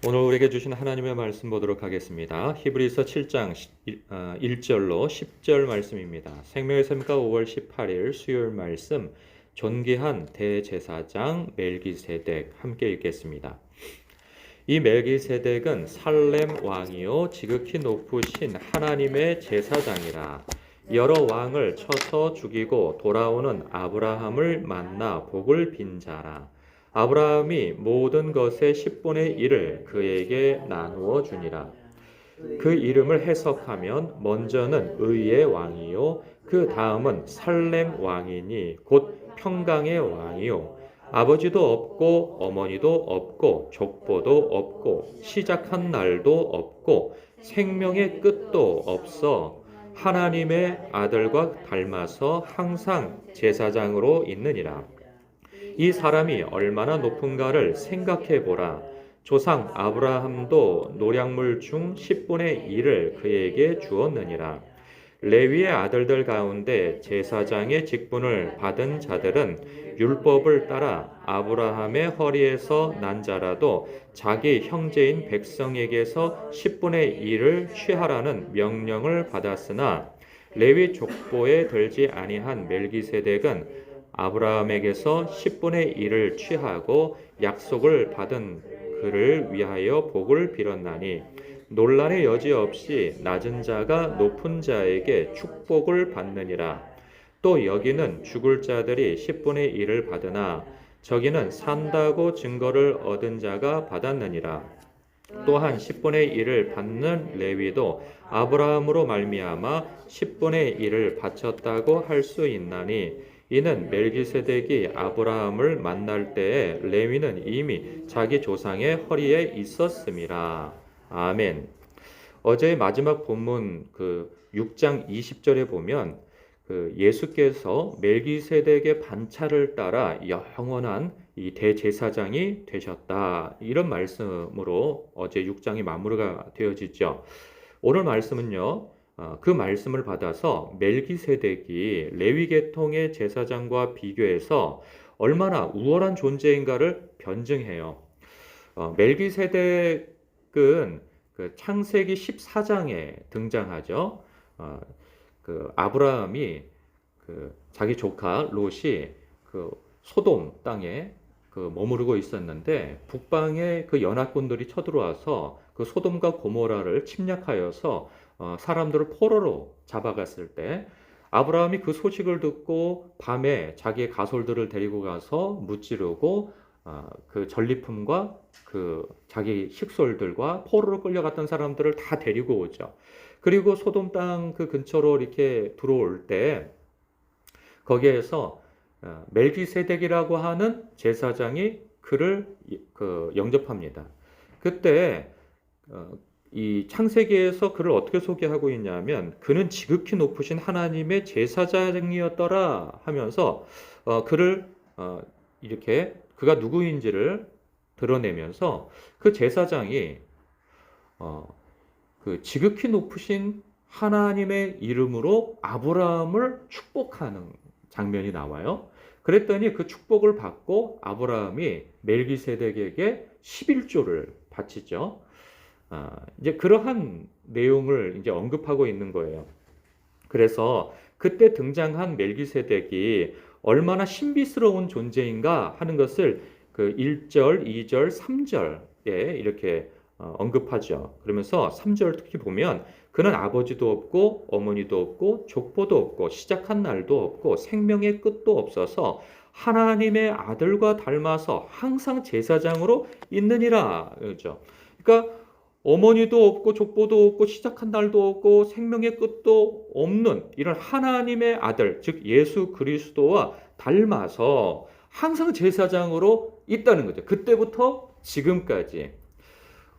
오늘 우리에게 주신 하나님의 말씀 보도록 하겠습니다. 히브리서 7장 1절로 10절 말씀입니다. 생명의 샘가 5월 18일 수요일 말씀, 존귀한 대제사장 멜기세덱 함께 읽겠습니다. 이 멜기세덱은 살렘 왕이요 지극히 높으신 하나님의 제사장이라. 여러 왕을 쳐서 죽이고 돌아오는 아브라함을 만나 복을 빈 자라. 아브라함이 모든 것의 10분의 1을 그에게 나누어 주니라. 그 이름을 해석하면 먼저는 의의 왕이요 그 다음은 살렘 왕이니 곧 평강의 왕이요 아버지도 없고 어머니도 없고 족보도 없고 시작한 날도 없고 생명의 끝도 없어 하나님의 아들과 닮아서 항상 제사장으로 있느니라. 이 사람이 얼마나 높은가를 생각해 보라. 조상 아브라함도 노량물 중 10분의 1을 그에게 주었느니라. 레위의 아들들 가운데 제사장의 직분을 받은 자들은 율법을 따라 아브라함의 허리에서 난 자라도 자기 형제인 백성에게서 10분의 1을 취하라는 명령을 받았으나 레위 족보에 들지 아니한 멜기세덱은 아브라함에게서 10분의 1을 취하고 약속을 받은 그를 위하여 복을 빌었나니 논란의 여지 없이 낮은 자가 높은 자에게 축복을 받느니라. 또 여기는 죽을 자들이 10분의 1을 받으나 저기는 산다고 증거를 얻은 자가 받았느니라. 또한 10분의 1을 받는 레위도 아브라함으로 말미암아 10분의 1을 바쳤다고 할 수 있나니 이는 멜기세덱이 아브라함을 만날 때에 레위는 이미 자기 조상의 허리에 있었음이라. 아멘. 어제의 마지막 본문 6장 20절에 보면 예수께서 멜기세덱의 반차를 따라 영원한 이 대제사장이 되셨다. 이런 말씀으로 어제 6장이 마무리가 되어지죠. 오늘 말씀은요. 그 말씀을 받아서 멜기세덱이 레위 계통의 제사장과 비교해서 얼마나 우월한 존재인가를 변증해요. 멜기세덱은 그 창세기 14장에 등장하죠. 아브라함이 자기 조카 롯이 소돔 땅에 머무르고 있었는데 북방의 연합군들이 쳐들어와서 소돔과 고모라를 침략하여서 사람들을 포로로 잡아갔을 때 아브라함이 그 소식을 듣고 밤에 자기의 가솔들을 데리고 가서 무찌르고 그 전리품과 자기 식솔들과 포로로 끌려갔던 사람들을 다 데리고 오죠. 그리고 소돔 땅 근처로 이렇게 들어올 때 거기에서 멜기세덱이라고 하는 제사장이 그를 영접합니다. 그때 이 창세기에서 그를 어떻게 소개하고 있냐면 그는 지극히 높으신 하나님의 제사장이었더라 하면서 그를 이렇게 그가 누구인지를 드러내면서 그 제사장이 지극히 높으신 하나님의 이름으로 아브라함을 축복하는 장면이 나와요. 그랬더니 그 축복을 받고 아브라함이 멜기세덱에게 11조를 바치죠. 이제 그러한 내용을 이제 언급하고 있는 거예요. 그래서 그때 등장한 멜기세덱이 얼마나 신비스러운 존재인가 하는 것을 1절, 2절, 3절에 이렇게 언급하죠. 그러면서 3절 특히 보면 그는 아버지도 없고 어머니도 없고 족보도 없고 시작한 날도 없고 생명의 끝도 없어서 하나님의 아들과 닮아서 항상 제사장으로 있느니라. 그렇죠? 그러니까 어머니도 없고 족보도 없고 시작한 날도 없고 생명의 끝도 없는 이런 하나님의 아들, 즉 예수 그리스도와 닮아서 항상 제사장으로 있다는 거죠. 그때부터 지금까지.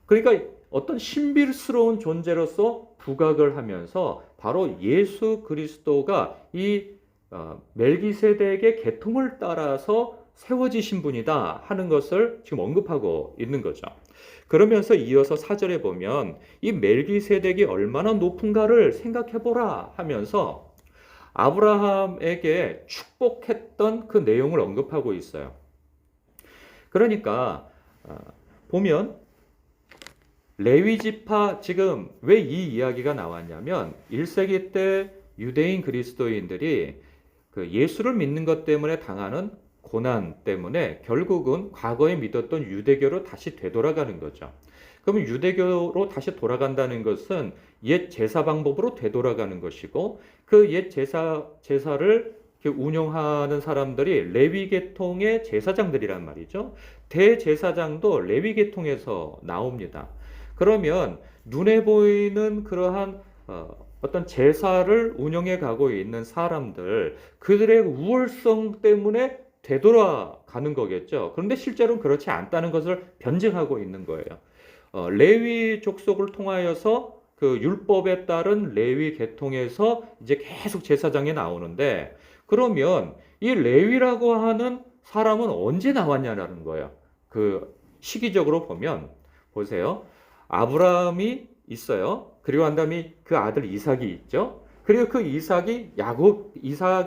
그러니까 어떤 신비스러운 존재로서 부각을 하면서 바로 예수 그리스도가 이 멜기세덱의 계통을 따라서 세워지신 분이다 하는 것을 지금 언급하고 있는 거죠. 그러면서 이어서 4절에 보면 이 멜기세덱이 얼마나 높은가를 생각해 보라 하면서 아브라함에게 축복했던 그 내용을 언급하고 있어요. 그러니까 보면 레위 지파 지금 왜 이 이야기가 나왔냐면 1세기 때 유대인 그리스도인들이 그 예수를 믿는 것 때문에 당하는 고난 때문에 결국은 과거에 믿었던 유대교로 다시 되돌아가는 거죠. 그러면 유대교로 다시 돌아간다는 것은 옛 제사 방법으로 되돌아가는 것이고 그 옛 제사를 운영하는 사람들이 레위 계통의 제사장들이란 말이죠. 대제사장도 레위 계통에서 나옵니다. 그러면 눈에 보이는 그러한 어떤 제사를 운영해 가고 있는 사람들, 그들의 우월성 때문에 되돌아가는 거겠죠. 그런데 실제로는 그렇지 않다는 것을 변증하고 있는 거예요. 레위 족속을 통하여서 그 율법에 따른 레위 계통에서 이제 계속 제사장이 나오는데 그러면 이 레위라고 하는 사람은 언제 나왔냐라는 거예요. 그 시기적으로 보면 보세요. 아브라함이 있어요. 그리고 한 다음에 그 아들 이삭이 있죠. 그리고 그 이삭의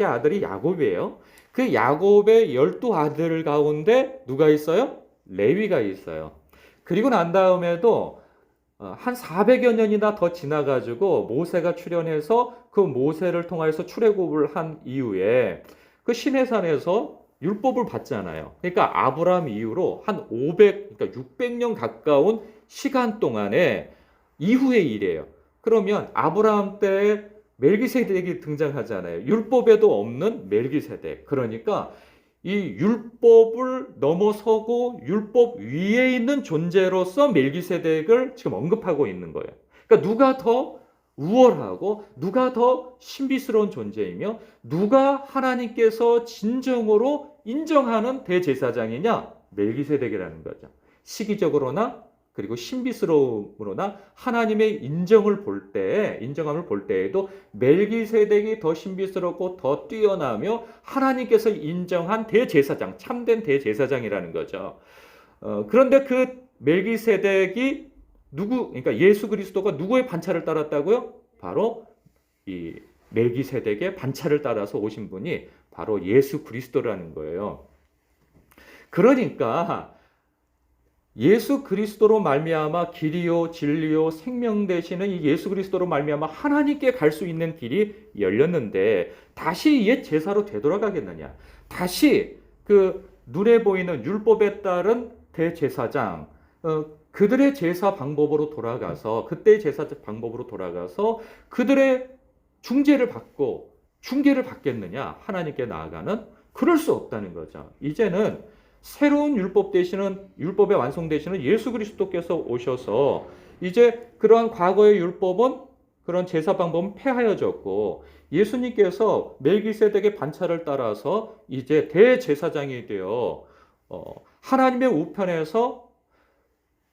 아들이 야곱이에요. 그 야곱의 12아들 가운데 누가 있어요? 레위가 있어요. 그리고 난 다음에도 한 400여 년이나 더 지나가지고 모세가 출현해서 그 모세를 통해서 출애굽을 한 이후에 그 시내산에서 율법을 받잖아요. 그러니까 아브라함 이후로 한 그러니까 600년 가까운 시간 동안에 이후의 일이에요. 그러면 아브라함 때 멜기세덱이 등장하잖아요. 율법에도 없는 멜기세덱. 그러니까 이 율법을 넘어서고 율법 위에 있는 존재로서 멜기세덱을 지금 언급하고 있는 거예요. 그러니까 누가 더 우월하고 누가 더 신비스러운 존재이며 누가 하나님께서 진정으로 인정하는 대제사장이냐? 멜기세덱이라는 거죠. 시기적으로나 그리고 신비스러움으로나 하나님의 인정함을 볼 때에도 멜기세덱이 더 신비스럽고 더 뛰어나며 하나님께서 인정한 대제사장, 참된 대제사장이라는 거죠. 그런데 그 멜기세덱이 그러니까 예수 그리스도가 누구의 반차를 따랐다고요? 바로 이 멜기세덱의 반차를 따라서 오신 분이 바로 예수 그리스도라는 거예요. 그러니까 예수 그리스도로 말미암아 길이요 진리요 생명 되시는 이 예수 그리스도로 말미암아 하나님께 갈 수 있는 길이 열렸는데 다시 옛 제사로 되돌아가겠느냐? 다시 그 눈에 보이는 율법에 따른 대제사장 그들의 제사 방법으로 돌아가서 그때의 제사 방법으로 돌아가서 그들의 중재를 받겠느냐? 하나님께 나아가는 그럴 수 없다는 거죠. 이제는 새로운 율법의 완성되시는 예수 그리스도께서 오셔서 이제 그러한 과거의 율법은 그런 제사 방법은 폐하여졌고 예수님께서 멜기세덱의 반차를 따라서 이제 대제사장이 되어 하나님의 우편에서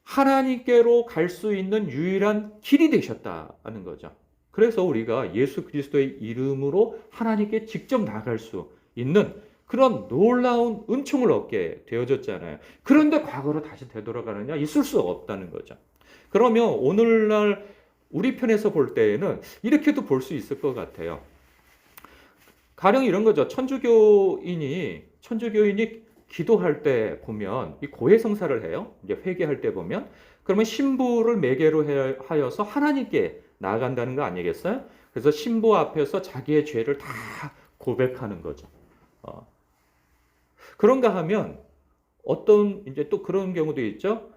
하나님께로 갈 수 있는 유일한 길이 되셨다는 거죠. 그래서 우리가 예수 그리스도의 이름으로 하나님께 직접 나갈 수 있는 그런 놀라운 은총을 얻게 되어졌잖아요. 그런데 과거로 다시 되돌아가느냐? 있을 수 없다는 거죠. 그러면 오늘날 우리 편에서 볼 때에는 이렇게도 볼 수 있을 것 같아요. 가령 이런 거죠. 천주교인이 기도할 때 보면 이 고해성사를 해요. 이제 회개할 때 보면 그러면 신부를 매개로 하여서 하나님께 나아간다는 거 아니겠어요? 그래서 신부 앞에서 자기의 죄를 다 고백하는 거죠. 그런가 하면 이제 또 그런 경우도 있죠.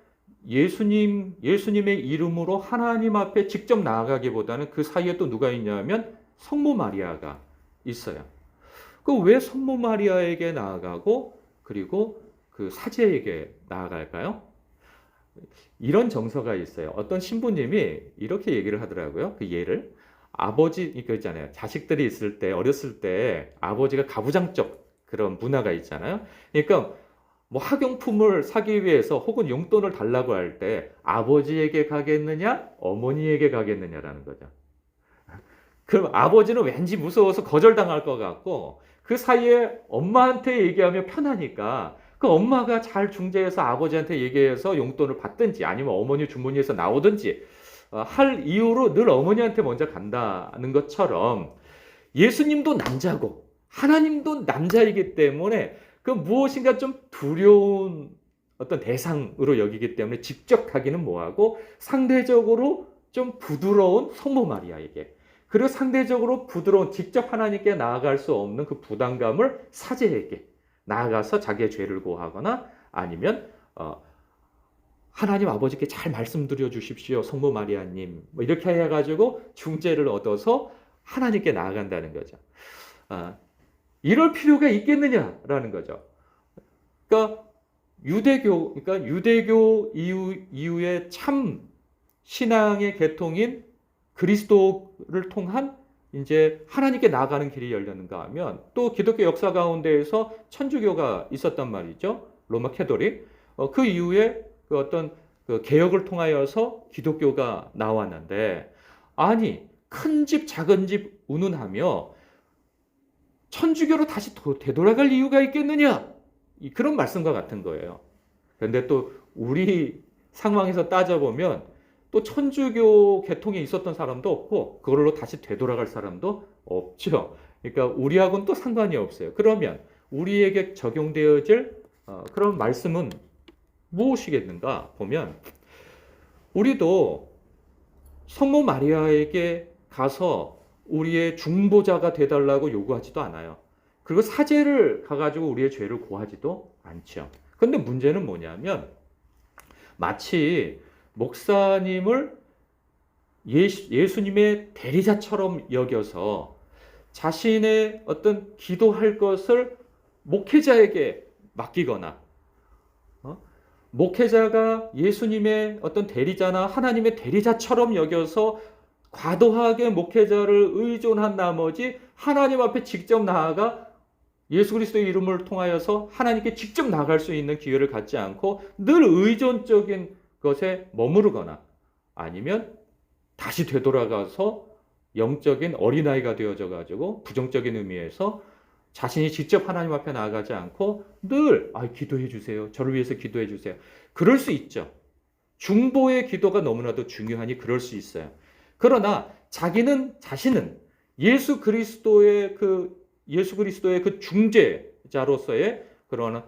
예수님의 이름으로 하나님 앞에 직접 나아가기보다는 그 사이에 또 누가 있냐면 성모 마리아가 있어요. 그 왜 성모 마리아에게 나아가고 그리고 그 사제에게 나아갈까요? 이런 정서가 있어요. 어떤 신부님이 이렇게 얘기를 하더라고요. 그 예를 아버지 이거 있잖아요. 자식들이 있을 때 어렸을 때 아버지가 가부장적 그런 문화가 있잖아요. 그러니까 뭐 학용품을 사기 위해서 혹은 용돈을 달라고 할 때 아버지에게 가겠느냐, 어머니에게 가겠느냐라는 거죠. 그럼 아버지는 왠지 무서워서 거절당할 것 같고 그 사이에 엄마한테 얘기하면 편하니까 그 엄마가 잘 중재해서 아버지한테 얘기해서 용돈을 받든지 아니면 어머니 주머니에서 나오든지 할 이유로 늘 어머니한테 먼저 간다는 것처럼 예수님도 남자고 하나님도 남자이기 때문에 그 무엇인가 좀 두려운 어떤 대상으로 여기기 때문에 직접 가기는 뭐하고 상대적으로 좀 부드러운 성모 마리아에게, 그리고 상대적으로 부드러운 직접 하나님께 나아갈 수 없는 그 부담감을 사제에게 나아가서 자기의 죄를 고하거나 아니면 하나님 아버지께 잘 말씀드려 주십시오 성모 마리아님, 뭐 이렇게 해가지고 중재를 얻어서 하나님께 나아간다는 거죠. 이럴 필요가 있겠느냐라는 거죠. 그러니까 유대교 이후의 참 신앙의 계통인 그리스도를 통한 이제 하나님께 나아가는 길이 열렸는가 하면, 또 기독교 역사 가운데에서 천주교가 있었단 말이죠. 로마 캐토릭. 그 이후에 그 어떤 그 개혁을 통하여서 기독교가 나왔는데, 아니 큰 집 작은 집 운운하며 천주교로 다시 되돌아갈 이유가 있겠느냐? 그런 말씀과 같은 거예요. 그런데 또 우리 상황에서 따져보면 또 천주교 계통에 있었던 사람도 없고 그걸로 다시 되돌아갈 사람도 없죠. 그러니까 우리하고는 또 상관이 없어요. 그러면 우리에게 적용되어질 그런 말씀은 무엇이겠는가 보면, 우리도 성모 마리아에게 가서 우리의 중보자가 되달라고 요구하지도 않아요. 그리고 사제를 가가지고 우리의 죄를 고하지도 않죠. 근데 문제는 뭐냐면, 마치 목사님을 예수님의 대리자처럼 여겨서 자신의 어떤 기도할 것을 목회자에게 맡기거나, 목회자가 예수님의 어떤 대리자나 하나님의 대리자처럼 여겨서 과도하게 목회자를 의존한 나머지 하나님 앞에 직접 나아가 예수 그리스도의 이름을 통하여서 하나님께 직접 나갈 수 있는 기회를 갖지 않고 늘 의존적인 것에 머무르거나, 아니면 다시 되돌아가서 영적인 어린아이가 되어져 가지고 부정적인 의미에서 자신이 직접 하나님 앞에 나아가지 않고 늘 기도해 주세요, 저를 위해서 기도해 주세요. 그럴 수 있죠. 중보의 기도가 너무나도 중요하니 그럴 수 있어요. 그러나 자신은 예수 그리스도의 그 중재자로서의 그런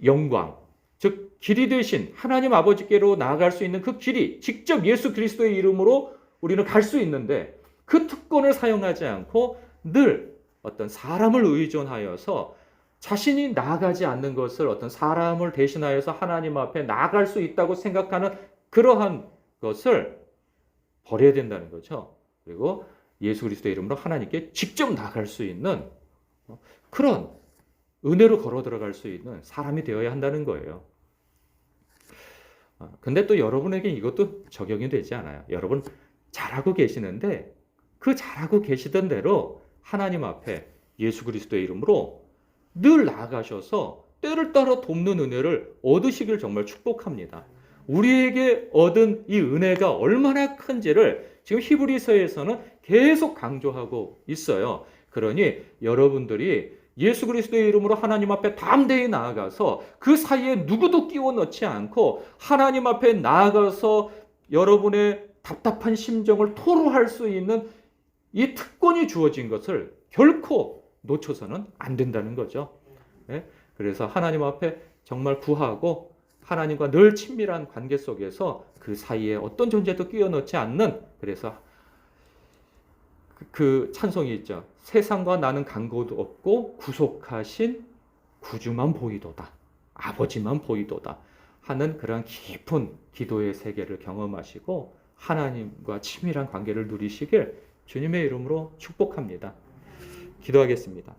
영광, 즉 길이 되신 하나님 아버지께로 나아갈 수 있는 그 길이 직접 예수 그리스도의 이름으로 우리는 갈 수 있는데, 그 특권을 사용하지 않고 늘 어떤 사람을 의존하여서 자신이 나아가지 않는 것을 어떤 사람을 대신하여서 하나님 앞에 나아갈 수 있다고 생각하는 그러한 것을 버려야 된다는 거죠. 그리고 예수 그리스도의 이름으로 하나님께 직접 나아갈 수 있는 그런 은혜로 걸어 들어갈 수 있는 사람이 되어야 한다는 거예요. 근데 또 여러분에게 이것도 적용이 되지 않아요. 여러분 잘하고 계시는데 그 잘하고 계시던 대로 하나님 앞에 예수 그리스도의 이름으로 늘 나아가셔서 때를 따라 돕는 은혜를 얻으시길 정말 축복합니다. 우리에게 얻은 이 은혜가 얼마나 큰지를 지금 히브리서에서는 계속 강조하고 있어요. 그러니 여러분들이 예수 그리스도의 이름으로 하나님 앞에 담대히 나아가서 그 사이에 누구도 끼워 넣지 않고 하나님 앞에 나아가서 여러분의 답답한 심정을 토로할 수 있는 이 특권이 주어진 것을 결코 놓쳐서는 안 된다는 거죠. 네? 그래서 하나님 앞에 정말 구하고 하나님과 늘 친밀한 관계 속에서 그 사이에 어떤 존재도 끼워 넣지 않는, 그래서 그 찬송이 있죠. 세상과 나는 간고도 없고 구속하신 구주만 보이도다, 아버지만 보이도다 하는 그런 깊은 기도의 세계를 경험하시고 하나님과 친밀한 관계를 누리시길 주님의 이름으로 축복합니다. 기도하겠습니다.